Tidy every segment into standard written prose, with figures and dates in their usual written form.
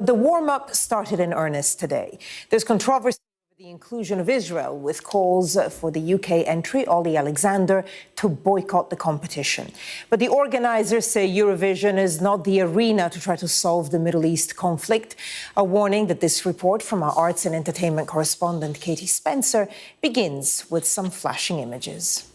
The warm-up started in earnest today. There's controversy over the inclusion of Israel, with calls for the UK entry, Ollie Alexander, to boycott the competition. But the organisers say Eurovision is not the arena to try to solve the Middle East conflict. A warning that this report from our arts and entertainment correspondent Katie Spencer begins with some flashing images.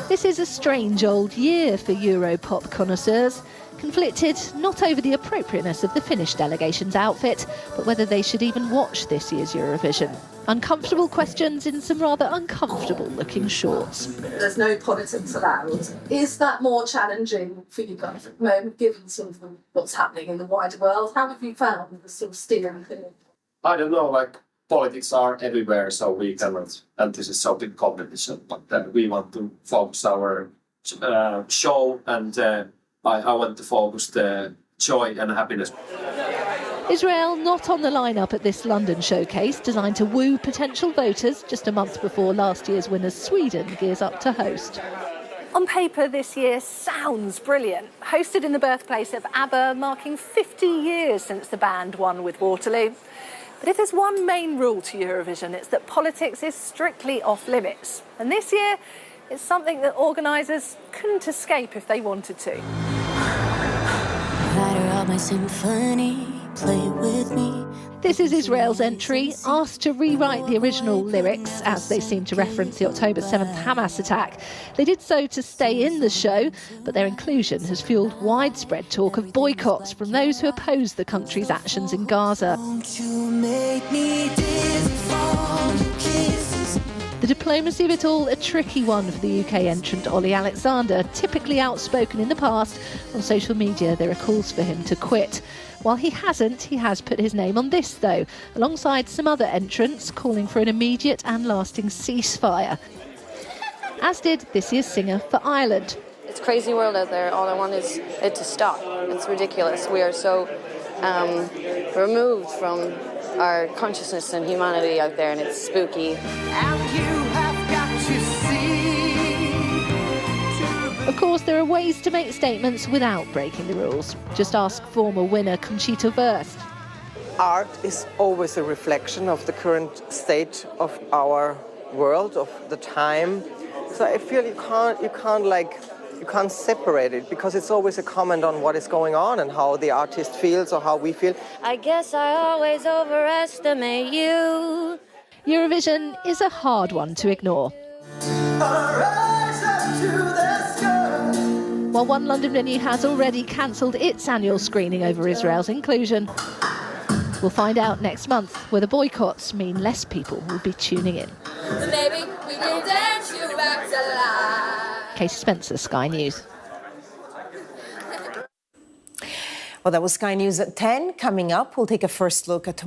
This is a strange old year for Europop connoisseurs, conflicted not over the appropriateness of the Finnish delegation's outfit, but whether they should even watch this year's Eurovision. Uncomfortable questions in some rather uncomfortable-looking shorts. There's no politics allowed. Is that more challenging for you guys at the moment, given sort of what's happening in the wider world? How have you found the sort of steering thing? I don't know, politics are everywhere, so we cannot, and this is so big competition, but then we want to focus our show, and I want to focus the joy and happiness. Israel not on the lineup at this London showcase, designed to woo potential voters just a month before last year's winners Sweden gears up to host. On paper, this year sounds brilliant. Hosted in the birthplace of ABBA, marking 50 years since the band won with Waterloo. But if there's one main rule to Eurovision, it's that politics is strictly off limits. And this year, it's something that organisers couldn't escape if they wanted to. My symphony, play with me. This is Israel's entry, asked to rewrite the original lyrics as they seem to reference the October 7th Hamas attack. They did so to stay in the show, but their inclusion has fueled widespread talk of boycotts from those who oppose the country's actions in Gaza. The diplomacy of it all, a tricky one for the UK entrant Ollie Alexander. Typically outspoken in the past, on social media there are calls for him to quit. While he hasn't, he has put his name on this, though, alongside some other entrants calling for an immediate and lasting ceasefire. As did this year's singer for Ireland. It's a crazy world out there. All I want is it to stop. It's ridiculous. We are so removed from our consciousness and humanity out there, and it's spooky. And you have got to see. Of course, there are ways to make statements without breaking the rules. Just ask former winner Conchita Wurst. Art is always a reflection of the current state of our world, of the time. So I feel you can't separate it, because it's always a comment on what is going on and how the artist feels or how we feel. I guess I always overestimate you. Eurovision is a hard one to ignore. While one London venue has already cancelled its annual screening over Israel's inclusion, we'll find out next month whether boycotts mean less people will be tuning in. Maybe we can dance you back to life. Katie Spencer, Sky News. Well, that was Sky News at 10. Coming up, we'll take a first look at tomorrow.